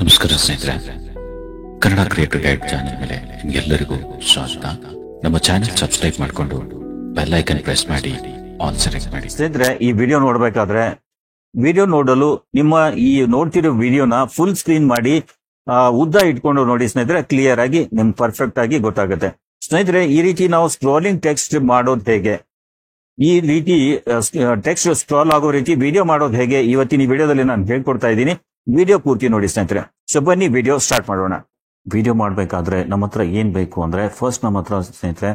ನಮಸ್ಕಾರ ಸ್ನೇಹಿತರೆ, Kannada creator guide channel ಮೇಲೆ ನಿಮ್ಗೆಲ್ಲರಿಗೂ ಸ್ವಾಗತ. ನಮ್ಮ ಚಾನೆಲ್ ಸಬ್ಸ್ಕ್ರೈಬ್ ಮಾಡಿಕೊಂಡು ಬೆಲ್ ಐಕನ್ ಪ್ರೆಸ್ ಮಾಡಿ ಆಲ್ ಸೆಲೆಕ್ಟ್ ಮಾಡಿ. ಸ್ನೇಹಿತರೆ, ಈ ವಿಡಿಯೋ ನೋಡ್ಬೇಕಾದ್ರೆ ವಿಡಿಯೋ ನೋಡಲು ನಿಮ್ಮ ಈ ನೋಡ್ತಿರೋ ವಿಡಿಯೋನ ಫುಲ್ ಸ್ಕ್ರೀನ್ ಮಾಡಿ ಉದ್ದ ಇಟ್ಕೊಂಡು ನೋಡಿ ಸ್ನೇಹಿತರೆ. ಕ್ಲಿಯರ್ ಆಗಿ ನಿಮ್ಗೆ ಪರ್ಫೆಕ್ಟ್ ಆಗಿ ಗೊತ್ತಾಗುತ್ತೆ. ಸ್ನೇಹಿತರೆ, ಈ ರೀತಿ ನಾವು ಸ್ಕ್ರೋಲಿಂಗ್ ಟೆಕ್ಸ್ಟ್ ಮಾಡೋದು ಹೇಗೆ, ಈ ರೀತಿ ಟೆಕ್ಸ್ಟ್ ಸ್ಕ್ರಾಲ್ ಆಗೋ ರೀತಿ ವಿಡಿಯೋ ಮಾಡೋದು ಹೇಗೆ ಇವತ್ತಿನ ಈ ವಿಡಿಯೋದಲ್ಲಿ ನಾನು ಹೇಳ್ಕೊಡ್ತಾ ಇದ್ದೀನಿ. ವಿಡಿಯೋ ಪೂರ್ತಿ ನೋಡಿ ಸ್ನೇಹಿತರೆ. ಸೊ ಬನ್ನಿ ವಿಡಿಯೋ ಸ್ಟಾರ್ಟ್ ಮಾಡೋಣ. ವಿಡಿಯೋ ಮಾಡಬೇಕಾದ್ರೆ ನಮ್ಮ ಹತ್ರ ಏನ್ ಬೇಕು ಅಂದ್ರೆ, ಫಸ್ಟ್ ನಮ್ಮ ಹತ್ರ ಸ್ನೇಹಿತರೆ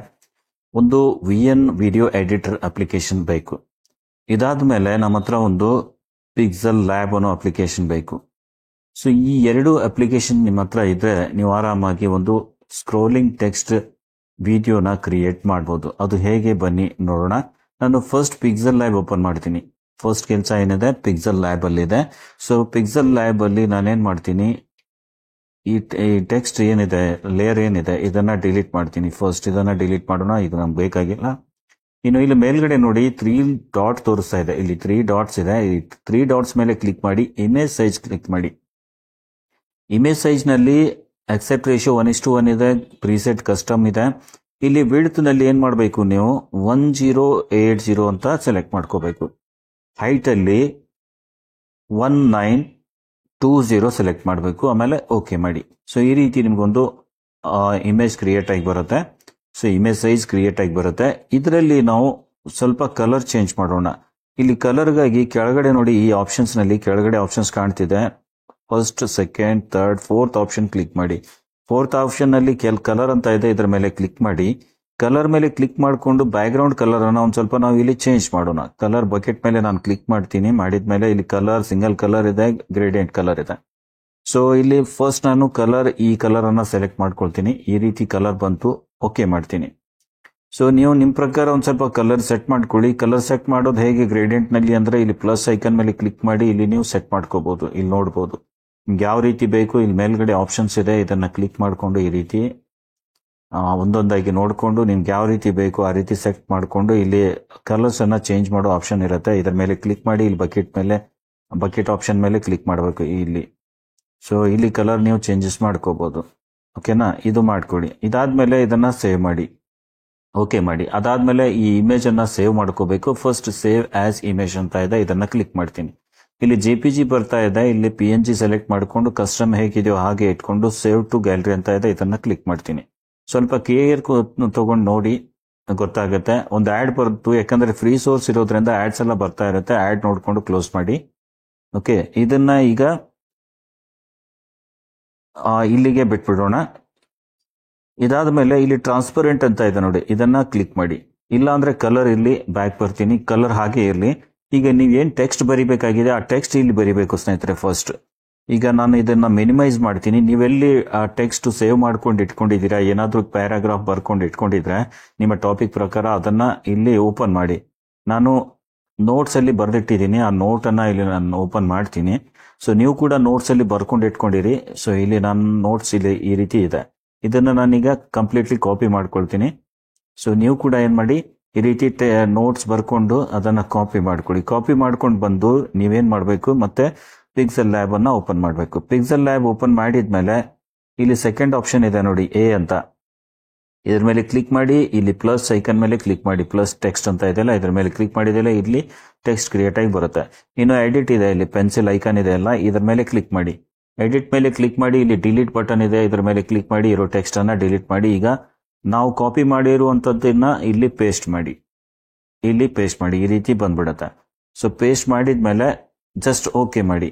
ಒಂದು VN ವಿಡಿಯೋ ಎಡಿಟರ್ ಅಪ್ಲಿಕೇಶನ್ ಬೇಕು. ಇದಾದ್ಮೇಲೆ ನಮ್ಮ ಹತ್ರ ಒಂದು ಪಿಕ್ಸೆಲ್ ಲ್ಯಾಬ್ ಅನ್ನೋ ಅಪ್ಲಿಕೇಶನ್ ಬೇಕು. ಸೊ ಈ ಎರಡು ಅಪ್ಲಿಕೇಶನ್ ನಿಮ್ಮ ಹತ್ರ ಇದ್ರೆ ನೀವು ಆರಾಮಾಗಿ ಒಂದು ಸ್ಕ್ರೋಲಿಂಗ್ ಟೆಕ್ಸ್ಟ್ ವಿಡಿಯೋನ ಕ್ರಿಯೇಟ್ ಮಾಡ್ಬೋದು. ಅದು ಹೇಗೆ ಬನ್ನಿ ನೋಡೋಣ. ನಾನು ಫಸ್ಟ್ ಪಿಕ್ಸೆಲ್ ಲ್ಯಾಬ್ ಓಪನ್ ಮಾಡ್ತೀನಿ. ಫಸ್ಟ್ ಕೆಲಸ ಏನಿದೆ ಪಿಕ್ಸೆಲ್ ಲ್ಯಾಬ್ ಅಲ್ಲಿ ಇದೆ. ಸೊ ಪಿಕ್ಸೆಲ್ ಲ್ಯಾಬ್ ಅಲ್ಲಿ ನಾನೇನ್ ಮಾಡ್ತೀನಿ, ಈ ಟೆಕ್ಸ್ಟ್ ಏನಿದೆ, ಲೇಯರ್ ಏನಿದೆ, ಇದನ್ನ ಡಿಲೀಟ್ ಮಾಡ್ತೀನಿ. ಫಸ್ಟ್ ಇದನ್ನ ಡಿಲೀಟ್ ಮಾಡೋಣ, ಇದು ನಮ್ಗೆ ಬೇಕಾಗಿಲ್ಲ. ಇನ್ನು ಇಲ್ಲಿ ಮೇಲ್ಗಡೆ ನೋಡಿ 3 ಡಾಟ್ ತೋರಿಸ್ತಾ ಇದೆ. ಇಲ್ಲಿ 3 ಡಾಟ್ಸ್ ಇದೆ. ಈ 3 ಡಾಟ್ಸ್ ಮೇಲೆ ಕ್ಲಿಕ್ ಮಾಡಿ ಇಮೇಜ್ ಸೈಜ್ ಕ್ಲಿಕ್ ಮಾಡಿ. ಇಮೇಜ್ ಸೈಜ್ ನಲ್ಲಿ ಅಕ್ಸೆಪ್ಟ್ ರೇಷಿಯೋ 1:1 ಇದೆ. ಪ್ರಿಸೆಟ್ ಕಸ್ಟಮ್ ಇದೆ. ಇಲ್ಲಿ ವಿಡ್ತ್ ನಲ್ಲಿ ಏನ್ ಮಾಡಬೇಕು, ನೀವು 1080 ಅಂತ ಸೆಲೆಕ್ಟ್ ಮಾಡ್ಕೋಬೇಕು. ಹೈಟ್ ಅಲ್ಲಿ 1920 ಸೆಲೆಕ್ಟ್ ಮಾಡಬೇಕು. ಆಮೇಲೆ ಓಕೆ ಮಾಡಿ. ಸೊ ಈ ರೀತಿ ನಿಮ್ಗೊಂದು ಇಮೇಜ್ ಕ್ರಿಯೇಟ್ ಆಗಿ ಬರುತ್ತೆ. ಸೊ ಇಮೇಜ್ ಸೈಜ್ ಕ್ರಿಯೇಟ್ ಆಗಿ ಬರುತ್ತೆ. ಇದರಲ್ಲಿ ನಾವು ಸ್ವಲ್ಪ ಕಲರ್ ಚೇಂಜ್ ಮಾಡೋಣ. ಇಲ್ಲಿ ಕಲರ್ಗಾಗಿ ಕೆಳಗಡೆ ನೋಡಿ, ಈ ಆಪ್ಷನ್ಸ್ ನಲ್ಲಿ ಕೆಳಗಡೆ ಆಪ್ಷನ್ಸ್ ಕಾಣ್ತಿದೆ. First, second, third, fourth option click ಮಾಡಿ. ಫೋರ್ತ್ ಆಪ್ಷನ್ ನಲ್ಲಿ ಕಲರ್ ಅಂತ ಇದೆ, ಇದರ ಮೇಲೆ ಕ್ಲಿಕ್ ಮಾಡಿ. ಕಲರ್ ಮೇಲೆ ಕ್ಲಿಕ್ ಮಾಡಿಕೊಂಡು ಬ್ಯಾಕ್ ಗ್ರೌಂಡ್ ಕಲರ್ ಅನ್ನ ಒಂದ್ ಸ್ವಲ್ಪ ನಾವು ಇಲ್ಲಿ ಚೇಂಜ್ ಮಾಡೋಣ. ಕಲರ್ ಬಕೆಟ್ ಮೇಲೆ ನಾನು ಕ್ಲಿಕ್ ಮಾಡ್ತೀನಿ. ಮಾಡಿದ್ಮೇಲೆ ಇಲ್ಲಿ ಕಲರ್ ಸಿಂಗಲ್ ಕಲರ್ ಇದೆ, ಗ್ರೇಡಿಯಂಟ್ ಕಲರ್ ಇದೆ. ಸೊ ಇಲ್ಲಿ ಫಸ್ಟ್ ನಾನು ಈ ಕಲರ್ ಅನ್ನ ಸೆಲೆಕ್ಟ್ ಮಾಡ್ಕೊಳ್ತೀನಿ. ಈ ರೀತಿ ಕಲರ್ ಬಂತು, ಓಕೆ ಮಾಡ್ತೀನಿ. ಸೊ ನೀವು ನಿಮ್ ಪ್ರಕಾರ ಒಂದ್ ಸ್ವಲ್ಪ ಕಲರ್ ಸೆಟ್ ಮಾಡ್ಕೊಳ್ಳಿ. ಕಲರ್ ಸೆಟ್ ಮಾಡೋದು ಹೇಗೆ ಗ್ರೇಡಿಯಂಟ್ ನಲ್ಲಿ ಅಂದ್ರೆ, ಇಲ್ಲಿ ಪ್ಲಸ್ ಐಕನ್ ಮೇಲೆ ಕ್ಲಿಕ್ ಮಾಡಿ ಇಲ್ಲಿ ನೀವು ಸೆಟ್ ಮಾಡ್ಕೋಬಹುದು. ಇಲ್ಲಿ ನೋಡಬಹುದು ನಿಮ್ಗೆ ಯಾವ ರೀತಿ ಬೇಕು. ಇಲ್ಲಿ ಮೇಲ್ಗಡೆ ಆಪ್ಷನ್ಸ್ ಇದೆ, ಇದನ್ನ ಕ್ಲಿಕ್ ಮಾಡ್ಕೊಂಡು ಈ ರೀತಿ ಒಂದೊಂದಾಗಿ ನೋಡ್ಕೊಂಡು ನಿಮ್ಗೆ ಯಾವ ರೀತಿ ಬೇಕು ಆ ರೀತಿ ಸೆಟ್ ಮಾಡ್ಕೊಂಡು ಇಲ್ಲಿ ಕಲರ್ಸ್ ಅನ್ನ ಚೇಂಜ್ ಮಾಡೋ ಆಪ್ಷನ್ ಇರುತ್ತೆ. ಇದರ ಮೇಲೆ ಕ್ಲಿಕ್ ಮಾಡಿ ಇಲ್ಲಿ ಬಕೆಟ್ ಆಪ್ಷನ್ ಮೇಲೆ ಕ್ಲಿಕ್ ಮಾಡಬೇಕು ಇಲ್ಲಿ. ಸೊ ಇಲ್ಲಿ ಕಲರ್ ನೀವು ಚೇಂಜಸ್ ಮಾಡ್ಕೋಬಹುದು. ಓಕೆನಾ, ಇದು ಮಾಡ್ಕೊಳ್ಳಿ. ಇದಾದ್ಮೇಲೆ ಇದನ್ನ ಸೇವ್ ಮಾಡಿ, ಓಕೆ ಮಾಡಿ. ಅದಾದ್ಮೇಲೆ ಈ ಇಮೇಜ್ ಅನ್ನ ಸೇವ್ ಮಾಡ್ಕೋಬೇಕು. ಫಸ್ಟ್ ಸೇವ್ ಆಸ್ ಇಮೇಜ್ ಅಂತ ಇದೆ, ಇದನ್ನ ಕ್ಲಿಕ್ ಮಾಡ್ತೀನಿ. ಇಲ್ಲಿ JPG ಬರ್ತಾ ಇದೆ. ಇಲ್ಲಿ PNG ಸೆಲೆಕ್ಟ್ ಮಾಡ್ಕೊಂಡು ಕಸ್ಟಮ್ ಹೇಗಿದೆಯೋ ಹಾಗೆ ಇಟ್ಕೊಂಡು ಸೇವ್ ಟು ಗ್ಯಾಲರಿ ಅಂತ ಇದೆ, ಇದನ್ನ ಕ್ಲಿಕ್ ಮಾಡ್ತೀನಿ. ಸ್ವಲ್ಪ ಕೇರ್ ತಗೊಂಡು ನೋಡಿ, ಗೊತ್ತಾಗುತ್ತೆ. ಒಂದು ಆಡ್ ಬರುತ್ತೆ, ಯಾಕಂದ್ರೆ ಫ್ರೀ ಸೋರ್ಸ್ ಇರೋದ್ರಿಂದ ಆಡ್ಸ್ ಎಲ್ಲ ಬರ್ತಾ ಇರುತ್ತೆ. ಆಡ್ ನೋಡ್ಕೊಂಡು ಕ್ಲೋಸ್ ಮಾಡಿ. ಓಕೆ, ಇದನ್ನ ಈಗ ಇಲ್ಲಿಗೆ ಬಿಟ್ಬಿಡೋಣ. ಇದಾದ್ಮೇಲೆ ಇಲ್ಲಿ ಟ್ರಾನ್ಸ್ಪರೆಂಟ್ ಅಂತ ಇದೆ ನೋಡಿ, ಇದನ್ನ ಕ್ಲಿಕ್ ಮಾಡಿ. ಇಲ್ಲ ಅಂದ್ರೆ ಕಲರ್ ಇಲ್ಲಿ ಬ್ಯಾಕ್ ಬರ್ತೀನಿ, ಕಲರ್ ಹಾಗೆ ಇರಲಿ. ಈಗ ನೀವೇನ್ ಟೆಕ್ಸ್ಟ್ ಬರಿಬೇಕಾಗಿದೆ ಆ ಟೆಕ್ಸ್ಟ್ ಇಲ್ಲಿ ಬರಿಬೇಕು ಸ್ನೇಹಿತರೆ. ಫಸ್ಟ್ ಈಗ ನಾನು ಇದನ್ನ ಮಿನಿಮೈಸ್ ಮಾಡ್ತೀನಿ. ನೀವೆಲ್ಲಿ ಆ ಟೆಕ್ಸ್ಟ್ ಸೇವ್ ಮಾಡ್ಕೊಂಡು ಇಟ್ಕೊಂಡಿದ್ದೀರಾ, ಏನಾದ್ರೂ ಪ್ಯಾರಾಗ್ರಾಫ್ ಬರ್ಕೊಂಡು ಇಟ್ಕೊಂಡಿದ್ರೆ ನಿಮ್ಮ ಟಾಪಿಕ್ ಪ್ರಕಾರ ಅದನ್ನ ಇಲ್ಲಿ ಓಪನ್ ಮಾಡಿ. ನಾನು ನೋಟ್ಸ್ ಅಲ್ಲಿ ಬರ್ದಿಟ್ಟಿದ್ದೀನಿ, ಆ ನೋಟ್ ಅನ್ನ ಇಲ್ಲಿ ನಾನು ಓಪನ್ ಮಾಡ್ತೀನಿ. ಸೊ ನೀವು ಕೂಡ ನೋಟ್ಸ್ ಅಲ್ಲಿ ಬರ್ಕೊಂಡು ಇಟ್ಕೊಂಡಿರಿ. ಸೊ ಇಲ್ಲಿ ನನ್ನ ನೋಟ್ಸ್ ಇಲ್ಲಿ ಈ ರೀತಿ ಇದೆ. ಇದನ್ನ ನಾನೀಗ ಕಂಪ್ಲೀಟ್ಲಿ ಕಾಪಿ ಮಾಡ್ಕೊಳ್ತೀನಿ. ಸೊ ನೀವು ಕೂಡ ಏನ್ ಮಾಡಿ, ಈ ರೀತಿ ನೋಟ್ಸ್ ಬರ್ಕೊಂಡು ಅದನ್ನ ಕಾಪಿ ಮಾಡ್ಕೊಳ್ಳಿ. ಕಾಪಿ ಮಾಡ್ಕೊಂಡು ಬಂದು ನೀವೇನ್ ಮಾಡ್ಬೇಕು, ಮತ್ತೆ ಪಿಕ್ಸೆಲ್ ಲ್ಯಾಬ್ ಅನ್ನ ಓಪನ್ ಮಾಡಬೇಕು. ಪಿಕ್ಸೆಲ್ ಲ್ಯಾಬ್ ಓಪನ್ ಮಾಡಿದ್ಮೇಲೆ ಇಲ್ಲಿ ಸೆಕೆಂಡ್ ಆಪ್ಷನ್ ಇದೆ ನೋಡಿ, A ಅಂತ. ಇದ್ರ ಮೇಲೆ ಕ್ಲಿಕ್ ಮಾಡಿ. ಇಲ್ಲಿ ಪ್ಲಸ್ ಐಕನ್ ಮೇಲೆ ಕ್ಲಿಕ್ ಮಾಡಿ. ಪ್ಲಸ್ ಟೆಕ್ಸ್ಟ್ ಅಂತ ಇದೆಯಲ್ಲ, ಇದ್ರ ಮೇಲೆ ಕ್ಲಿಕ್ ಮಾಡಿದೆಲ್ಲ ಇಲ್ಲಿ ಟೆಕ್ಸ್ಟ್ ಕ್ರಿಯೇಟ್ ಆಗಿ ಬರುತ್ತೆ. ಇನ್ನು ಎಡಿಟ್ ಇದೆ, ಇಲ್ಲಿ ಪೆನ್ಸಿಲ್ ಐಕನ್ ಇದೆ ಅಲ್ಲ, ಇದ್ರ ಮೇಲೆ ಕ್ಲಿಕ್ ಮಾಡಿ. ಎಡಿಟ್ ಮೇಲೆ ಕ್ಲಿಕ್ ಮಾಡಿ. ಇಲ್ಲಿ ಡಿಲೀಟ್ ಬಟನ್ ಇದೆ, ಇದ್ರ ಮೇಲೆ ಕ್ಲಿಕ್ ಮಾಡಿ. ಇರೋ ಟೆಕ್ಸ್ಟ್ ಅನ್ನ ಡಿಲೀಟ್ ಮಾಡಿ. ಈಗ ನಾವು ಕಾಪಿ ಮಾಡಿರುವಂತದ್ದನ್ನ ಇಲ್ಲಿ ಪೇಸ್ಟ್ ಮಾಡಿ. ಇಲ್ಲಿ ಪೇಸ್ಟ್ ಮಾಡಿ, ಈ ರೀತಿ ಬಂದ್ಬಿಡತ್ತೆ. ಸೊ ಪೇಸ್ಟ್ ಮಾಡಿದ್ಮೇಲೆ ಜಸ್ಟ್ ಓಕೆ ಮಾಡಿ.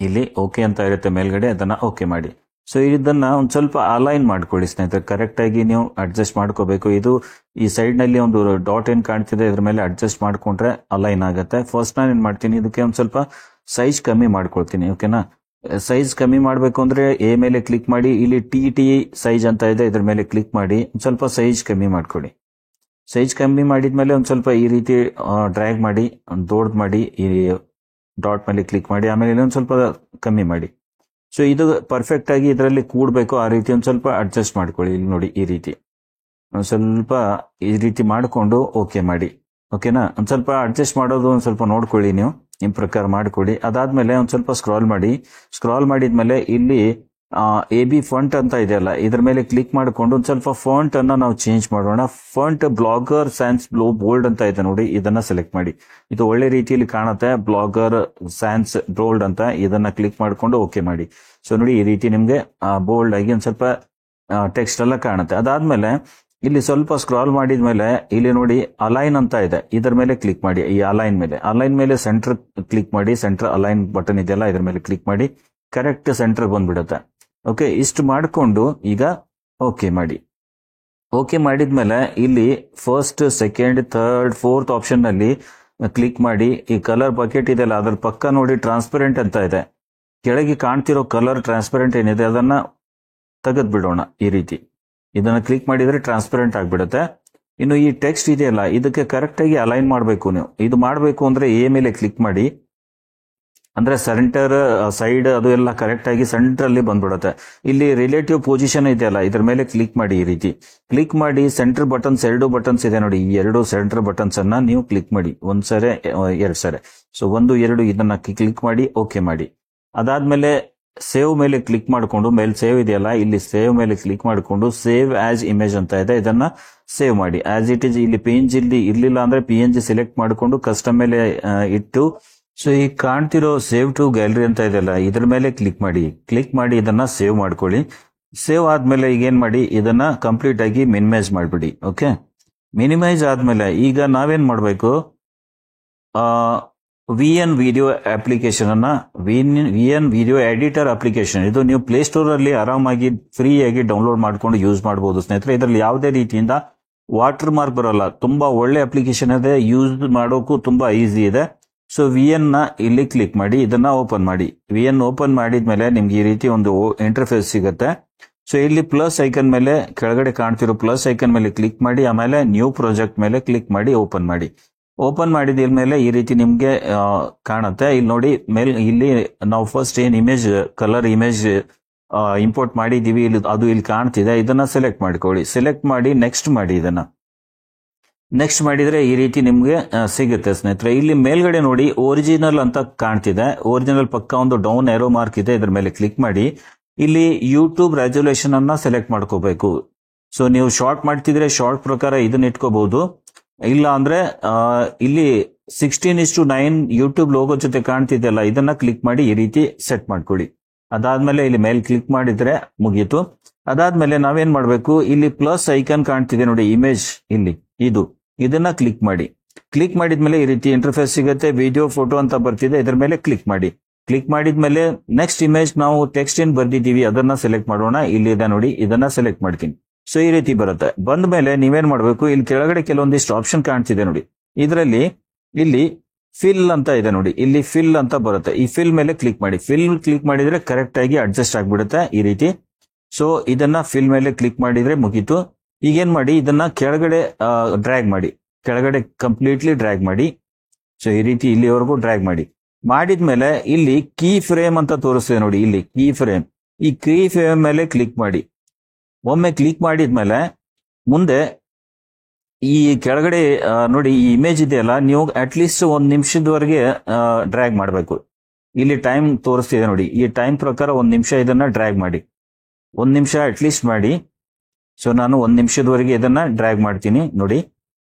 ಇಲ್ಲಿ ಓಕೆ ಅಂತ ಇರುತ್ತೆ ಮೇಲ್ಗಡೆ, ಅದನ್ನ ಓಕೆ ಮಾಡಿ. ಸೊ ಇದನ್ನ ಒಂದ್ ಸ್ವಲ್ಪ ಅಲೈನ್ ಮಾಡ್ಕೊಳ್ಳಿ ಸ್ನೇಹಿತರೆ. ಕರೆಕ್ಟ್ ಆಗಿ ನೀವು ಅಡ್ಜಸ್ಟ್ ಮಾಡ್ಕೋಬೇಕು. ಇದು ಈ ಸೈಡ್ ನಲ್ಲಿ ಒಂದು ಡಾಟ್ ಏನ್ ಕಾಣ್ತಿದೆ, ಇದ್ರ ಮೇಲೆ ಅಡ್ಜಸ್ಟ್ ಮಾಡ್ಕೊಂಡ್ರೆ ಅಲೈನ್ ಆಗುತ್ತೆ. ಫಸ್ಟ್ ನಾನು ಏನ್ ಮಾಡ್ತೀನಿ, ಇದಕ್ಕೆ ಒಂದ್ ಸ್ವಲ್ಪ ಸೈಜ್ ಕಮ್ಮಿ ಮಾಡ್ಕೊಳ್ತೀನಿ. ಓಕೆನಾ, ಸೈಜ್ ಕಮ್ಮಿ ಮಾಡ್ಬೇಕು ಅಂದ್ರೆ A ಮೇಲೆ ಕ್ಲಿಕ್ ಮಾಡಿ. ಇಲ್ಲಿ TT ಸೈಜ್ ಅಂತ ಇದೆ, ಇದ್ರ ಮೇಲೆ ಕ್ಲಿಕ್ ಮಾಡಿ. ಒಂದ್ ಸ್ವಲ್ಪ ಸೈಜ್ ಕಮ್ಮಿ ಮಾಡ್ಕೊಳ್ಳಿ. ಸೈಜ್ ಕಮ್ಮಿ ಮಾಡಿದ್ಮೇಲೆ ಒಂದ್ ಸ್ವಲ್ಪ ಈ ರೀತಿ ಡ್ರ್ಯಾಗ್ ಮಾಡಿ, ದೊಡ್ಡ ಮಾಡಿ. ಈ ಡಾಟ್ ಮೇಲೆ ಕ್ಲಿಕ್ ಮಾಡಿ. ಆಮೇಲೆ ಇನ್ನೊಂದ್ ಸ್ವಲ್ಪ ಕಮ್ಮಿ ಮಾಡಿ. ಸೊ ಇದು ಪರ್ಫೆಕ್ಟ್ ಆಗಿ ಇದರಲ್ಲಿ ಕೂಡ್ಬೇಕು. ಆ ರೀತಿ ಒಂದ್ ಸ್ವಲ್ಪ ಅಡ್ಜಸ್ಟ್ ಮಾಡ್ಕೊಳ್ಳಿ. ಇಲ್ಲಿ ನೋಡಿ, ಈ ರೀತಿ ಒಂದ್ ಸ್ವಲ್ಪ ಈ ರೀತಿ ಮಾಡ್ಕೊಂಡು ಓಕೆ ಮಾಡಿ. ಓಕೆನಾ, ಒಂದ್ ಸ್ವಲ್ಪ ಅಡ್ಜಸ್ಟ್ ಮಾಡೋದು ಒಂದ್ ಸ್ವಲ್ಪ ನೋಡ್ಕೊಳ್ಳಿ ನೀವು. ನಿಮ್ಮ ಪ್ರಕಾರ ಮಾಡಿಕೊಡಿ. ಅದಾದ್ಮೇಲೆ ಒಂದು ಸ್ವಲ್ಪ ಸ್ಕ್ರಾಲ್ ಮಾಡಿದ್ಮೇಲೆ ಇಲ್ಲಿ AB ಫಾಂಟ್ ಅಂತ ಇದೆಯಲ್ಲ, ಇದ್ರ ಮೇಲೆ ಕ್ಲಿಕ್ ಮಾಡಿಕೊಂಡು ಒಂದು ಸ್ವಲ್ಪ ಫಾಂಟ್ ಅನ್ನ ನಾವು ಚೇಂಜ್ ಮಾಡೋಣ. ಫಾಂಟ್ ಬ್ಲಾಗರ್ ಸ್ಯಾನ್ಸ್ ಬೋಲ್ಡ್ ಅಂತ ಇದೆ ನೋಡಿ, ಇದನ್ನ ಸೆಲೆಕ್ಟ್ ಮಾಡಿ. ಇದು ಒಳ್ಳೆ ರೀತಿಯಲ್ಲಿ ಕಾಣುತ್ತೆ, ಬ್ಲಾಗರ್ ಸ್ಯಾನ್ಸ್ ಬೋಲ್ಡ್ ಅಂತ. ಇದನ್ನ ಕ್ಲಿಕ್ ಮಾಡಿಕೊಂಡು ಓಕೆ ಮಾಡಿ. ಸೊ ನೋಡಿ, ಈ ರೀತಿ ನಿಮ್ಗೆ ಬೋಲ್ಡ್ ಆಗಿ ಒಂದು ಸ್ವಲ್ಪ ಟೆಕ್ಸ್ಟ್ ಎಲ್ಲ ಕಾಣುತ್ತೆ. ಅದಾದ್ಮೇಲೆ ಇಲ್ಲಿ ಸ್ವಲ್ಪ ಸ್ಕ್ರಾಲ್ ಮಾಡಿದ್ಮೇಲೆ ಇಲ್ಲಿ ನೋಡಿ ಅಲೈನ್ ಅಂತ ಇದೆ, ಇದರ ಮೇಲೆ ಕ್ಲಿಕ್ ಮಾಡಿ. ಈ ಅಲೈನ್ ಮೇಲೆ ಸೆಂಟರ್ ಕ್ಲಿಕ್ ಮಾಡಿ. ಸೆಂಟರ್ ಅಲೈನ್ ಬಟನ್ ಇದೆಯಲ್ಲ, ಇದ್ರ ಮೇಲೆ ಕ್ಲಿಕ್ ಮಾಡಿ. ಕರೆಕ್ಟ್ ಸೆಂಟರ್ ಬಂದ್ಬಿಡುತ್ತೆ. ಓಕೆ, ಇಷ್ಟು ಮಾಡಿಕೊಂಡು ಈಗ ಓಕೆ ಮಾಡಿ. ಓಕೆ ಮಾಡಿದ್ಮೇಲೆ ಇಲ್ಲಿ first, second, third, fourth option ನಲ್ಲಿ ಕ್ಲಿಕ್ ಮಾಡಿ. ಈ ಕಲರ್ ಬಕೆಟ್ ಇದೆಯಲ್ಲ, ಅದ್ರ ಪಕ್ಕ ನೋಡಿ ಟ್ರಾನ್ಸ್ಪರೆಂಟ್ ಅಂತ ಇದೆ. ಕೆಳಗೆ ಕಾಣ್ತಿರೋ ಕಲರ್ ಟ್ರಾನ್ಸ್ಪರೆಂಟ್ ಏನಿದೆ ಅದನ್ನ ತೆಗೆದ್ ಬಿಡೋಣ. ಈ ರೀತಿ ಇದನ್ನ ಕ್ಲಿಕ್ ಮಾಡಿದ್ರೆ ಟ್ರಾನ್ಸ್ಪರೆಂಟ್ ಆಗ್ಬಿಡುತ್ತೆ. ಇನ್ನು ಈ ಟೆಕ್ಸ್ಟ್ ಇದೆಯಲ್ಲ, ಇದಕ್ಕೆ ಕರೆಕ್ಟ್ ಆಗಿ ಅಲೈನ್ ಮಾಡಬೇಕು. ನೀವು ಇದು ಮಾಡಬೇಕು ಅಂದ್ರೆ ಎ ಮೇಲೆ ಕ್ಲಿಕ್ ಮಾಡಿ. ಅಂದ್ರೆ ಸೆಂಟರ್, ಸೈಡ್ ಅದು ಎಲ್ಲ ಕರೆಕ್ಟ್ ಆಗಿ ಸೆಂಟರ್ ಅಲ್ಲಿ ಬಂದ್ಬಿಡುತ್ತೆ. ಇಲ್ಲಿ ರಿಲೇಟಿವ್ ಪೊಸಿಷನ್ ಇದೆಯಲ್ಲ, ಇದ್ರ ಮೇಲೆ ಕ್ಲಿಕ್ ಮಾಡಿ. ಈ ರೀತಿ ಕ್ಲಿಕ್ ಮಾಡಿ. ಸೆಂಟರ್ ಬಟನ್ಸ್, 2 ಬಟನ್ಸ್ ಇದೆ ನೋಡಿ, ಈ 2 ಸೆಂಟರ್ ಬಟನ್ಸ್ ಅನ್ನ ನೀವು ಕ್ಲಿಕ್ ಮಾಡಿ. ಒಂದ್ಸರಿ, 2 ಸರಿ. ಸೊ 1, 2 ಇದನ್ನ ಕ್ಲಿಕ್ ಮಾಡಿ ಓಕೆ ಮಾಡಿ. ಅದಾದ್ಮೇಲೆ ಸೇವ್ ಮೇಲೆ ಕ್ಲಿಕ್ ಮಾಡಿಕೊಂಡು, ಮೇಲೆ ಸೇವ್ ಇದೆಯಲ್ಲ, ಇಲ್ಲಿ ಸೇವ್ ಮೇಲೆ ಕ್ಲಿಕ್ ಮಾಡಿಕೊಂಡು ಸೇವ್ ಆಸ್ ಇಮೇಜ್ ಅಂತ ಇದೆ, ಇದನ್ನ ಸೇವ್ ಮಾಡಿ. As it is. ಇಲ್ಲಿ PNG ಇರ್ಲಿಲ್ಲ ಅಂದ್ರೆ PNG ಸೆಲೆಕ್ಟ್ ಮಾಡಿಕೊಂಡು ಕಸ್ಟಮ್ ಮೇಲೆ ಇಟ್ಟು, ಸೊ ಈ ಕಾಣ್ತಿರೋ ಸೇವ್ ಟು ಗ್ಯಾಲರಿ ಅಂತ ಇದೆಯಲ್ಲ, ಇದ್ರ ಮೇಲೆ ಕ್ಲಿಕ್ ಮಾಡಿ ಇದನ್ನ ಸೇವ್ ಮಾಡ್ಕೊಳ್ಳಿ. ಸೇವ್ ಆದ್ಮೇಲೆ ಈಗ ಏನ್ ಮಾಡಿ, ಇದನ್ನ ಕಂಪ್ಲೀಟ್ ಆಗಿ ಮಿನಿಮೈಸ್ ಮಾಡ್ಬಿಡಿ. ಓಕೆ, ಮಿನಿಮೈಸ್ ಆದ್ಮೇಲೆ ಈಗ ನಾವೇನ್ ಮಾಡ್ಬೇಕು, VN ವಿಡಿಯೋ ಅಪ್ಲಿಕೇಶನ್ ಅನ್ನ, VN ವಿಡಿಯೋ ಎಡಿಟರ್ ಅಪ್ಲಿಕೇಶನ್, ಇದು ನೀವು ಪ್ಲೇಸ್ಟೋರ್ ಅಲ್ಲಿ ಆರಾಮಾಗಿ ಫ್ರೀ ಆಗಿ ಡೌನ್ಲೋಡ್ ಮಾಡ್ಕೊಂಡು ಯೂಸ್ ಮಾಡಬಹುದು ಸ್ನೇಹಿತರೆ. ಇದರಲ್ಲಿ ಯಾವುದೇ ರೀತಿಯಿಂದ ವಾಟರ್ ಮಾರ್ಕ್ ಬರೋಲ್ಲ. ತುಂಬಾ ಒಳ್ಳೆ ಅಪ್ಲಿಕೇಶನ್ ಇದೆ, ಯೂಸ್ ಮಾಡೋಕ್ಕೂ ತುಂಬಾ ಈಸಿ ಇದೆ. ಸೊ VN ನ ಇಲ್ಲಿ ಕ್ಲಿಕ್ ಮಾಡಿ, ಇದನ್ನ ಓಪನ್ ಮಾಡಿ. VN ಓಪನ್ ಮಾಡಿದ್ಮೇಲೆ ನಿಮ್ಗೆ ಈ ರೀತಿ ಒಂದು ಇಂಟರ್ಫೇಸ್ ಸಿಗುತ್ತೆ. ಸೊ ಇಲ್ಲಿ ಪ್ಲಸ್ ಐಕನ್ ಮೇಲೆ, ಕೆಳಗಡೆ ಕಾಣ್ತಿರೋ ಪ್ಲಸ್ ಐಕನ್ ಮೇಲೆ ಕ್ಲಿಕ್ ಮಾಡಿ. ಆಮೇಲೆ ನ್ಯೂ ಪ್ರಾಜೆಕ್ಟ್ ಮೇಲೆ ಕ್ಲಿಕ್ ಮಾಡಿ ಓಪನ್ ಮಾಡಿ. ಓಪನ್ ಮಾಡಿದ ಮೇಲೆ ಈ ರೀತಿ ನಿಮ್ಗೆ ಕಾಣುತ್ತೆ. ಇಲ್ಲಿ ನೋಡಿ, ಇಲ್ಲಿ ನಾವು ಫಸ್ಟ್ ಏನ್ ಇಮೇಜ್, ಕಲರ್ ಇಮೇಜ್ ಇಂಪೋರ್ಟ್ ಮಾಡಿದೀವಿ, ಅದು ಇಲ್ಲಿ ಕಾಣ್ತಿದೆ. ಇದನ್ನ ಸೆಲೆಕ್ಟ್ ಮಾಡ್ಕೊಳ್ಳಿ. ಸೆಲೆಕ್ಟ್ ಮಾಡಿ ನೆಕ್ಸ್ಟ್ ಮಾಡಿ. ಇದನ್ನ ನೆಕ್ಸ್ಟ್ ಮಾಡಿದ್ರೆ ಈ ರೀತಿ ನಿಮ್ಗೆ ಸಿಗುತ್ತೆ ಸ್ನೇಹಿತರೆ. ಇಲ್ಲಿ ಮೇಲ್ಗಡೆ ನೋಡಿ ಒರಿಜಿನಲ್ ಅಂತ ಕಾಣ್ತಿದೆ. ಒರಿಜಿನಲ್ ಪಕ್ಕ ಒಂದು ಡೌನ್ ಏರೋ ಮಾರ್ಕ್ ಇದೆ, ಇದ್ರ ಮೇಲೆ ಕ್ಲಿಕ್ ಮಾಡಿ. ಇಲ್ಲಿ ಯೂಟ್ಯೂಬ್ ರೆಸಲ್ಯೂಷನ್ ಅನ್ನ ಸೆಲೆಕ್ಟ್ ಮಾಡ್ಕೋಬೇಕು. ಸೊ ನೀವು ಶಾರ್ಟ್ ಮಾಡ್ತಿದ್ರೆ ಶಾರ್ಟ್ ಪ್ರಕಾರ ಇದನ್ನ ಇಟ್ಕೋಬಹುದು. ಇಲ್ಲ ಅಂದ್ರೆ ಇಲ್ಲಿ 16:9 ಯೂಟ್ಯೂಬ್ ಲೋಗೋ ಜೊತೆ ಕಾಣ್ತಿದೆಯಲ್ಲ, ಇದನ್ನ ಕ್ಲಿಕ್ ಮಾಡಿ ಈ ರೀತಿ ಸೆಟ್ ಮಾಡ್ಕೊಳ್ಳಿ. ಅದಾದ್ಮೇಲೆ ಇಲ್ಲಿ ಮೇಲೆ ಕ್ಲಿಕ್ ಮಾಡಿದ್ರೆ ಮುಗೀತು. ಅದಾದ್ಮೇಲೆ ನಾವೇನ್ ಮಾಡ್ಬೇಕು, ಇಲ್ಲಿ ಪ್ಲಸ್ ಐಕನ್ ಕಾಣ್ತಿದೆ ನೋಡಿ, ಇಮೇಜ್, ಇಲ್ಲಿ ಇದನ್ನ ಕ್ಲಿಕ್ ಮಾಡಿ. ಕ್ಲಿಕ್ ಮಾಡಿದ್ಮೇಲೆ ಈ ರೀತಿ ಇಂಟರ್ಫೇಸ್ ಸಿಗುತ್ತೆ. ವಿಡಿಯೋ, ಫೋಟೋ ಅಂತ ಬರ್ತಿದೆ, ಇದ್ರ ಮೇಲೆ ಕ್ಲಿಕ್ ಮಾಡಿ. ಕ್ಲಿಕ್ ಮಾಡಿದ್ಮೇಲೆ ನೆಕ್ಸ್ಟ್ ಇಮೇಜ್ ನಾವು ಟೆಕ್ಸ್ಟ್ ಏನ್ ಬರ್ದಿದ್ದೀವಿ ಅದನ್ನ ಸೆಲೆಕ್ಟ್ ಮಾಡೋಣ. ಇಲ್ಲಿ ಇದೆ ನೋಡಿ, ಇದನ್ನ ಸೆಲೆಕ್ಟ್ ಮಾಡ್ತೀನಿ. ಸೊ ಈ ರೀತಿ ಬರುತ್ತೆ. ಬಂದ ಮೇಲೆ ನೀವೇನ್ ಮಾಡ್ಬೇಕು, ಇಲ್ಲಿ ಕೆಳಗಡೆ ಕೆಲವೊಂದಿಷ್ಟು ಆಪ್ಷನ್ ಕಾಣ್ತಿದೆ ನೋಡಿ, ಇದರಲ್ಲಿ ಇಲ್ಲಿ ಫಿಲ್ ಅಂತ ಇದೆ ನೋಡಿ, ಇಲ್ಲಿ ಫಿಲ್ ಅಂತ ಬರುತ್ತೆ. ಈ ಫಿಲ್ ಮೇಲೆ ಕ್ಲಿಕ್ ಮಾಡಿ. ಫಿಲ್ ಕ್ಲಿಕ್ ಮಾಡಿದ್ರೆ ಕರೆಕ್ಟ್ ಆಗಿ ಅಡ್ಜಸ್ಟ್ ಆಗ್ಬಿಡುತ್ತೆ ಈ ರೀತಿ. ಸೊ ಇದನ್ನ ಫಿಲ್ ಮೇಲೆ ಕ್ಲಿಕ್ ಮಾಡಿದ್ರೆ ಮುಗೀತು. ಈಗೇನ್ ಮಾಡಿ, ಇದನ್ನ ಕೆಳಗಡೆ ಡ್ರ್ಯಾಗ್ ಮಾಡಿ. ಕೆಳಗಡೆ ಕಂಪ್ಲೀಟ್ಲಿ ಡ್ರ್ಯಾಗ್ ಮಾಡಿ. ಸೊ ಈ ರೀತಿ ಇಲ್ಲಿವರೆಗೂ ಡ್ರ್ಯಾಗ್ ಮಾಡಿ. ಮಾಡಿದ್ಮೇಲೆ ಇಲ್ಲಿ ಕೀ ಫ್ರೇಮ್ ಅಂತ ತೋರಿಸ್ತಿದೆ ನೋಡಿ, ಇಲ್ಲಿ ಕೀ ಫ್ರೇಮ್. ಈ ಕೀ ಫ್ರೇಮ್ ಮೇಲೆ ಕ್ಲಿಕ್ ಮಾಡಿ. ಒಮ್ಮೆ ಕ್ಲಿಕ್ ಮಾಡಿದ್ಮೇಲೆ ಮುಂದೆ ಈ ಕೆಳಗಡೆ ನೋಡಿ, ಈ ಇಮೇಜ್ ಇದೆಯಲ್ಲ, ನೀವು ಅಟ್ಲೀಸ್ಟ್ 1 ನಿಮಿಷದವರೆಗೆ ಡ್ರ್ಯಾಗ್ ಮಾಡಬೇಕು. ಇಲ್ಲಿ ಟೈಮ್ ತೋರಿಸ್ತಿದೆ ನೋಡಿ, ಈ ಟೈಮ್ ಪ್ರಕಾರ 1 ನಿಮಿಷ ಇದನ್ನ ಡ್ರ್ಯಾಗ್ ಮಾಡಿ. 1 ನಿಮಿಷ ಅಟ್ಲೀಸ್ಟ್ ಮಾಡಿ. ಸೊ ನಾನು 1 ನಿಮಿಷದವರೆಗೆ ಇದನ್ನ ಡ್ರ್ಯಾಗ್ ಮಾಡ್ತೀನಿ ನೋಡಿ.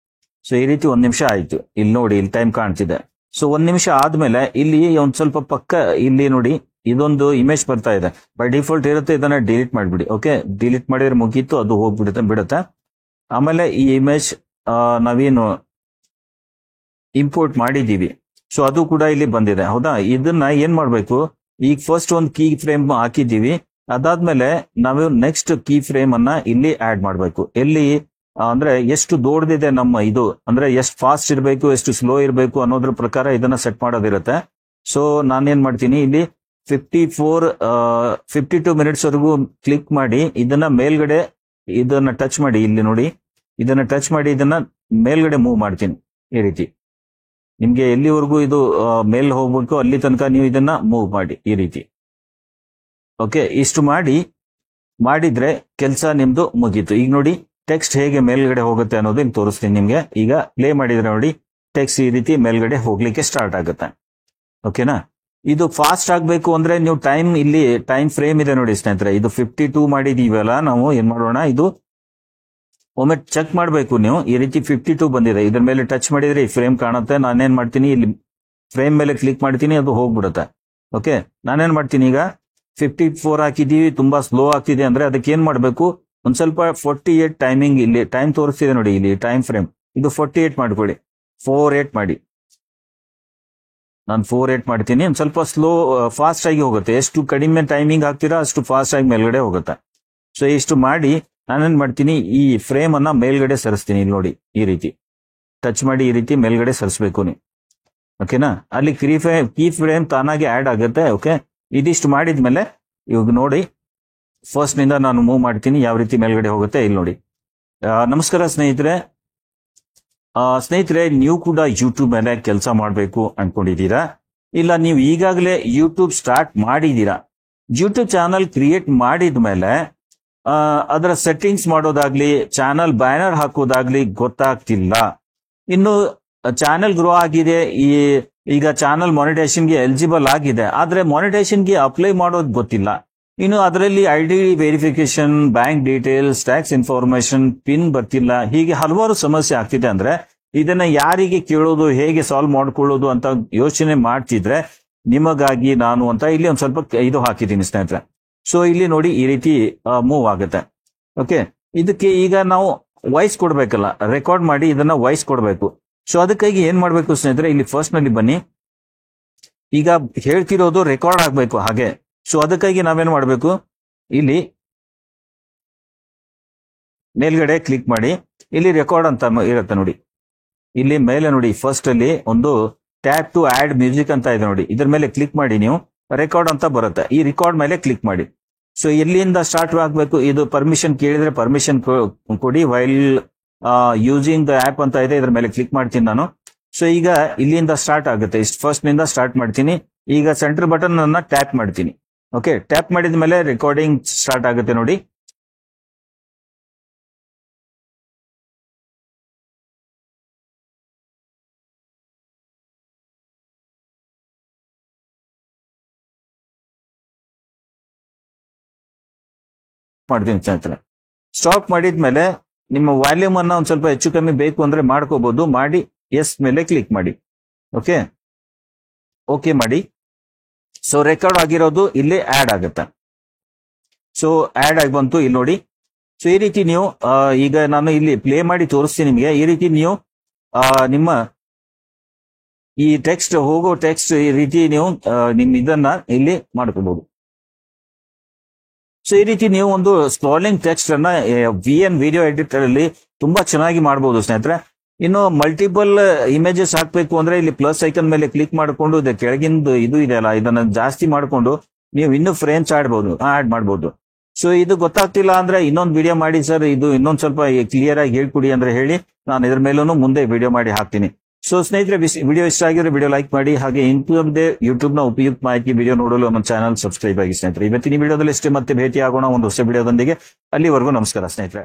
ಸೊ ಈ ರೀತಿ 1 ನಿಮಿಷ ಆಯ್ತು. ಇಲ್ಲಿ ನೋಡಿ, ಇಲ್ಲಿ ಟೈಮ್ ಕಾಣ್ತಿದೆ. ಸೊ 1 ನಿಮಿಷ ಆದ್ಮೇಲೆ ಇಲ್ಲಿ ಒಂದ್ ಸ್ವಲ್ಪ ಪಕ್ಕ ಇಲ್ಲಿ ನೋಡಿ, ಇದೊಂದು ಇಮೇಜ್ ಬರ್ತಾ ಇದೆ. ಬೈ ಡಿಫಾಲ್ಟ್ ಇರುತ್ತೆ, ಇದನ್ನ ಡಿಲೀಟ್ ಮಾಡಿಬಿಡಿ. ಓಕೆ, ಡಿಲೀಟ್ ಮಾಡಿದ್ರೆ ಮುಗೀತು, ಅದು ಬಿಡುತ್ತೆ. ಆಮೇಲೆ ಈ ಇಮೇಜ್ ನಾವೇನು ಇಂಪೋರ್ಟ್ ಮಾಡಿದೀವಿ, ಸೊ ಅದು ಕೂಡ ಇಲ್ಲಿ ಬಂದಿದೆ. ಹೌದಾ, ಇದನ್ನ ಏನ್ ಮಾಡ್ಬೇಕು, ಈಗ ಫಸ್ಟ್ ಒಂದು ಕೀ ಫ್ರೇಮ್ ಹಾಕಿದೀವಿ. ಅದಾದ್ಮೇಲೆ ನಾವು ನೆಕ್ಸ್ಟ್ ಕೀ ಫ್ರೇಮ್ ಅನ್ನ ಇಲ್ಲಿ ಆಡ್ ಮಾಡ್ಬೇಕು. ಎಲ್ಲಿ ಅಂದ್ರೆ ಎಷ್ಟು ದೊಡ್ಡದಿದೆ ನಮ್ಮ ಇದು, ಅಂದ್ರೆ ಎಷ್ಟು ಫಾಸ್ಟ್ ಇರಬೇಕು, ಎಷ್ಟು ಸ್ಲೋ ಇರಬೇಕು ಅನ್ನೋದ್ರ ಪ್ರಕಾರ ಇದನ್ನ ಸೆಟ್ ಮಾಡೋದಿರುತ್ತೆ. ಸೊ ನಾನೇನ್ ಮಾಡ್ತೀನಿ, ಇಲ್ಲಿ 52 ಮಿನಿಟ್ಸ್ ವರೆಗೂ ಕ್ಲಿಕ್ ಮಾಡಿ. ಇದನ್ನ ಮೇಲ್ಗಡೆ ಇದನ್ನ ಟಚ್ ಮಾಡಿ. ಇಲ್ಲಿ ನೋಡಿ, ಇದನ್ನ ಟಚ್ ಮಾಡಿ ಇದನ್ನ ಮೇಲ್ಗಡೆ ಮೂವ್ ಮಾಡ್ತೀನಿ. ಈ ರೀತಿ ನಿಮ್ಗೆ ಎಲ್ಲಿವರೆಗೂ ಇದು ಮೇಲ್ ಹೋಗ್ಬೇಕು ಅಲ್ಲಿ ತನಕ ನೀವು ಇದನ್ನ ಮೂವ್ ಮಾಡಿ ಈ ರೀತಿ. ಓಕೆ, ಇಷ್ಟು ಮಾಡಿದ್ರೆ ಕೆಲಸ ನಿಮ್ದು ಮುಗೀತು. ಈಗ ನೋಡಿ ಟೆಕ್ಸ್ಟ್ ಹೇಗೆ ಮೇಲ್ಗಡೆ ಹೋಗುತ್ತೆ ಅನ್ನೋದು ಇಲ್ಲಿ ತೋರಿಸ್ತೀನಿ ನಿಮ್ಗೆ. ಈಗ ಪ್ಲೇ ಮಾಡಿದ್ರೆ ನೋಡಿ, ಟೆಕ್ಸ್ಟ್ ಈ ರೀತಿ ಮೇಲ್ಗಡೆ ಹೋಗ್ಲಿಕ್ಕೆ ಸ್ಟಾರ್ಟ್ ಆಗುತ್ತೆ. ಓಕೆನಾ. ಇದು ಫಾಸ್ಟ್ ಆಗಬೇಕು ಅಂದ್ರೆ ನೀವು ಇಲ್ಲಿ ಟೈಮ್ ಫ್ರೇಮ್ ಇದೆ ನೋಡಿ ಸ್ನೇಹಿತರೆ, ಇದು 52 ಮಾಡಿದೀವಲ್ಲ, ನಾವು ಏನ್ ಮಾಡೋಣ, ಇದು ಒಮ್ಮೆ ಚೆಕ್ ಮಾಡಬೇಕು ನೀವು. ಈ ರೀತಿ 52 ಬಂದಿದೆ, ಇದ್ರ ಮೇಲೆ ಟಚ್ ಮಾಡಿದ್ರೆ ಈ ಫ್ರೇಮ್ ಕಾಣುತ್ತೆ. ನಾನೇನ್ ಮಾಡ್ತೀನಿ, ಇಲ್ಲಿ ಫ್ರೇಮ್ ಮೇಲೆ ಕ್ಲಿಕ್ ಮಾಡ್ತೀನಿ, ಅದು ಹೋಗ್ಬಿಡುತ್ತೆ. ಓಕೆ, ನಾನೇನ್ ಮಾಡ್ತೀನಿ, ಈಗ 54 ಹಾಕಿದೀವಿ, ತುಂಬಾ ಸ್ಲೋ ಆಗ್ತಿದೆ ಅಂದ್ರೆ ಅದಕ್ಕೆ ಏನ್ ಮಾಡ್ಬೇಕು, ಒಂದ್ ಸ್ವಲ್ಪ 48 ಟೈಮಿಂಗ್, ಇಲ್ಲಿ ಟೈಮ್ ತೋರಿಸ್ತಿದೆ ನೋಡಿ, ಇಲ್ಲಿ ಟೈಮ್ ಫ್ರೇಮ್, ಇದು 48 ಮಾಡ್ಕೊಳ್ಳಿ. 48 ಮಾಡಿ, ನಾನು 48 ಮಾಡ್ತೀನಿ. ಒಂದ್ ಸ್ವಲ್ಪ ಫಾಸ್ಟ್ ಆಗಿ ಹೋಗುತ್ತೆ. ಎಷ್ಟು ಕಡಿಮೆ ಟೈಮಿಂಗ್ ಹಾಕ್ತೀರಾ ಅಷ್ಟು ಫಾಸ್ಟ್ ಆಗಿ ಮೇಲ್ಗಡೆ ಹೋಗುತ್ತೆ. ಸೊ ಇಷ್ಟು ಮಾಡಿ ನಾನೇನ್ ಮಾಡ್ತೀನಿ, ಈ ಫ್ರೇಮ್ ಅನ್ನ ಮೇಲ್ಗಡೆ ಸರಿಸ್ತೀನಿ. ಇಲ್ಲಿ ನೋಡಿ, ಈ ರೀತಿ ಟಚ್ ಮಾಡಿ ಈ ರೀತಿ ಮೇಲ್ಗಡೆ ಸರಿಸ್ಬೇಕು ನೀವು. ಓಕೆನಾ, ಅಲ್ಲಿ ಕೀ ಫ್ರೇಮ್ ತಾನಾಗಿ ಆಡ್ ಆಗುತ್ತೆ. ಓಕೆ, ಇದಿಷ್ಟು ಮಾಡಿದ್ಮೇಲೆ ಇವಾಗ ನೋಡಿ, ಫಸ್ಟ್ ನಿಂದ ನಾನು ಮೂವ್ ಮಾಡ್ತೀನಿ, ಯಾವ ರೀತಿ ಮೇಲ್ಗಡೆ ಹೋಗುತ್ತೆ ಇಲ್ಲಿ ನೋಡಿ. ನಮಸ್ಕಾರ ಸ್ನೇಹಿತರೆ. ನೀವು ಕೂಡ ಯೂಟ್ಯೂಬ್ ಮೇಲೆ ಕೆಲಸ ಮಾಡಬೇಕು ಅನ್ಕೊಂಡಿದ್ದೀರಾ, ಇಲ್ಲ ನೀವು ಈಗಾಗಲೇ ಯೂಟ್ಯೂಬ್ ಸ್ಟಾರ್ಟ್ ಮಾಡಿದ್ದೀರಾ, ಯೂಟ್ಯೂಬ್ ಚಾನಲ್ ಕ್ರಿಯೇಟ್ ಮಾಡಿದ್ಮೇಲೆ ಅದರ ಸೆಟ್ಟಿಂಗ್ಸ್ ಮಾಡೋದಾಗ್ಲಿ, ಚಾನಲ್ ಬ್ಯಾನರ್ ಹಾಕೋದಾಗ್ಲಿ ಗೊತ್ತಾಗ್ತಿಲ್ಲ, ಇನ್ನು ಚಾನೆಲ್ ಗ್ರೋ ಆಗಿದೆ, ಈಗ ಚಾನಲ್ ಮಾನಿಟೈಸೇಷನ್ಗೆ ಎಲಿಜಿಬಲ್ ಆಗಿದೆ, ಆದ್ರೆ ಮಾನಿಟೈಸೇಷನ್ಗೆ ಅಪ್ಲೈ ಮಾಡೋದು ಗೊತ್ತಿಲ್ಲ, ಇನ್ನು ಅದರಲ್ಲಿ ID verification, bank details, tax information, pin ಬರ್ತಿಲ್ಲ, ಹೀಗೆ ಹಲವಾರು ಸಮಸ್ಯೆ ಆಗ್ತಿದೆ. ಅಂದ್ರೆ ಇದನ್ನ ಯಾರಿಗೆ ಕೇಳೋದು, ಹೇಗೆ ಸಾಲ್ವ್ ಮಾಡ್ಕೊಳ್ಳೋದು ಅಂತ ಯೋಚನೆ ಮಾಡ್ತಿದ್ರೆ ನಿಮಗಾಗಿ ನಾನು ಅಂತ ಇಲ್ಲಿ ಒಂದ್ ಸ್ವಲ್ಪ ಇದು ಹಾಕಿದ್ದೀನಿ ಸ್ನೇಹಿತರೆ. ಸೊ ಇಲ್ಲಿ ನೋಡಿ, ಈ ರೀತಿ ಮೂವ್ ಆಗುತ್ತೆ. ಓಕೆ, ಇದಕ್ಕೆ ಈಗ ನಾವು ವಾಯ್ಸ್ ಕೊಡ್ಬೇಕಲ್ಲ, ರೆಕಾರ್ಡ್ ಮಾಡಿ ಇದನ್ನ ವಾಯ್ಸ್ ಕೊಡ್ಬೇಕು. ಸೊ ಅದಕ್ಕಾಗಿ ಏನ್ ಮಾಡ್ಬೇಕು ಸ್ನೇಹಿತರೆ, ಇಲ್ಲಿ ಫಸ್ಟ್ ನಲ್ಲಿ ಬನ್ನಿ. ಈಗ ಹೇಳ್ತಿರೋದು ರೆಕಾರ್ಡ್ ಆಗ್ಬೇಕು ಹಾಗೆ. ಸೊ ಅದಕ್ಕಾಗಿ ನಾವೇನ್ ಮಾಡ್ಬೇಕು, ಇಲ್ಲಿ ಮೇಲ್ಗಡೆ ಕ್ಲಿಕ್ ಮಾಡಿ, ಇಲ್ಲಿ ರೆಕಾರ್ಡ್ ಅಂತ ಇರುತ್ತೆ ನೋಡಿ, ಇಲ್ಲಿ ಮೇಲೆ ನೋಡಿ, ಫಸ್ಟ್ ಅಲ್ಲಿ ಒಂದು ಟ್ಯಾಪ್ ಟು ಆಡ್ ಮ್ಯೂಸಿಕ್ ಅಂತ ಇದೆ ನೋಡಿ, ಇದ್ರ ಮೇಲೆ ಕ್ಲಿಕ್ ಮಾಡಿ ನೀವು, ರೆಕಾರ್ಡ್ ಅಂತ ಬರುತ್ತೆ. ಈ ರೆಕಾರ್ಡ್ ಮೇಲೆ ಕ್ಲಿಕ್ ಮಾಡಿ. ಸೊ ಎಲ್ಲಿಂದ ಸ್ಟಾರ್ಟ್ ಆಗಬೇಕು, ಇದು ಪರ್ಮಿಷನ್ ಕೇಳಿದ್ರೆ ಪರ್ಮಿಷನ್ ಕೊಡಿ. ವೈಲ್ ಯೂಸಿಂಗ್ ದ ಆಪ್ ಅಂತ ಇದೆ, ಇದ್ರ ಮೇಲೆ ಕ್ಲಿಕ್ ಮಾಡ್ತೀನಿ ನಾನು. ಸೊ ಈಗ ಇಲ್ಲಿಂದ ಸ್ಟಾರ್ಟ್ ಆಗುತ್ತೆ, ಫಸ್ಟ್ ನಿಂದ ಸ್ಟಾರ್ಟ್ ಮಾಡ್ತೀನಿ. ಈಗ ಸೆಂಟರ್ ಬಟನ್ ಅನ್ನ ಟ್ಯಾಪ್ ಮಾಡ್ತೀನಿ. ಓಕೆ, ಟ್ಯಾಪ್ ಮಾಡಿದ ಮೇಲೆ ರೆಕಾರ್ಡಿಂಗ್ ಸ್ಟಾರ್ಟ್ ಆಗುತ್ತೆ ನೋಡಿ. ಮಾಡ್ತೀನಿ ಸ್ನೇಹಿತರೆ. ಸ್ಟಾಪ್ ಮಾಡಿದ್ಮೇಲೆ ನಿಮ್ಮ ವಾಲ್ಯೂಮ್ ಅನ್ನ ಒಂದ್ ಸ್ವಲ್ಪ ಹೆಚ್ಚು ಕಮ್ಮಿ ಬೇಕು ಅಂದ್ರೆ ಮಾಡ್ಕೋಬಹುದು. ಮಾಡಿ ಎಸ್ ಮೇಲೆ ಕ್ಲಿಕ್ ಮಾಡಿ. ಓಕೆ, ಓಕೆ ಮಾಡಿ. ಸೊ ರೆಕಾರ್ಡ್ ಆಗಿರೋದು ಇಲ್ಲಿ ಆಡ್ ಆಗುತ್ತೆ. ಸೊ ಆಡ್ ಆಗಿ ಬಂತು, ಇಲ್ಲಿ ನೋಡಿ. ಸೊ ಈ ರೀತಿ ನೀವು ಈಗ ನಾನು ಇಲ್ಲಿ ಪ್ಲೇ ಮಾಡಿ ತೋರಿಸ್ತೀನಿ ನಿಮಗೆ. ಈ ರೀತಿ ನೀವು ನಿಮ್ಮ ಈ ಟೆಕ್ಸ್ಟ್ ಹೋಗೋ ಟೆಕ್ಸ್ಟ್ ಈ ರೀತಿ ನೀವು ನಿಮ್ ಇದನ್ನ ಇಲ್ಲಿ ಮಾಡ್ಕೋಬಹುದು. ಸೊ ಈ ರೀತಿ ನೀವು ಒಂದು ಸ್ಕ್ರಾಲಿಂಗ್ ಟೆಕ್ಸ್ಟ್ ಅನ್ನ VN ವಿಡಿಯೋ ಎಡಿಟರ್ ಅಲ್ಲಿ ತುಂಬಾ ಚೆನ್ನಾಗಿ ಮಾಡಬಹುದು ಸ್ನೇಹಿತರೆ. ಇನ್ನು ಮಲ್ಟಿಪಲ್ ಇಮೇಜಸ್ ಹಾಕ್ಬೇಕು ಅಂದ್ರೆ ಇಲ್ಲಿ ಪ್ಲಸ್ ಐಕನ್ ಮೇಲೆ ಕ್ಲಿಕ್ ಮಾಡಿಕೊಂಡು ಕೆಳಗಿಂದು ಇದು ಇದೆಯಲ್ಲ, ಇದನ್ನ ಜಾಸ್ತಿ ಮಾಡಿಕೊಂಡು ನೀವು ಇನ್ನೂ ಫ್ರೇಮ್ಸ್ ಆಡ್ ಮಾಡಬಹುದು. ಸೊ ಇದು ಗೊತ್ತಾಗ್ತಿಲ್ಲ ಅಂದ್ರೆ ಇನ್ನೊಂದು ವಿಡಿಯೋ ಮಾಡಿ ಸರ್, ಇದು ಇನ್ನೊಂದ್ ಸ್ವಲ್ಪ ಕ್ಲಿಯರ್ ಆಗಿ ಹೇಳ್ಕೊಡಿ ಅಂದ್ರೆ ಹೇಳಿ, ನಾನು ಇದ್ರ ಮೇಲೂ ಮುಂದೆ ವಿಡಿಯೋ ಮಾಡಿ ಹಾಕ್ತೀನಿ. ಸೊ ಸ್ನೇಹಿತರೆ, ವಿಡಿಯೋ ಇಷ್ಟ ಆಗಿದ್ರೆ ವಿಡಿಯೋ ಲೈಕ್ ಮಾಡಿ. ಹಾಗೆ ಇಂಥದ್ದೇ ಯೂಟ್ಯೂಬ್ ನ ಉಪಯುಕ್ತ ಮಾಹಿತಿ ವಿಡಿಯೋ ನೋಡಲು ನಮ್ಮ ಚಾನಲ್ ಸಬ್ಸ್ಕ್ರೈಬ್ ಆಗಿ ಸ್ನೇಹಿತರೆ. ಇವತ್ತಿನ ವಿಡಿಯೋದಲ್ಲಿ ಇಷ್ಟೇ, ಮತ್ತೆ ಭೇಟಿ ಆಗೋಣ ಒಂದು ಹೊಸ ವಿಡಿಯೋದೊಂದಿಗೆ. ಅಲ್ಲಿವರೆಗೂ ನಮಸ್ಕಾರ ಸ್ನೇಹಿತರೆ.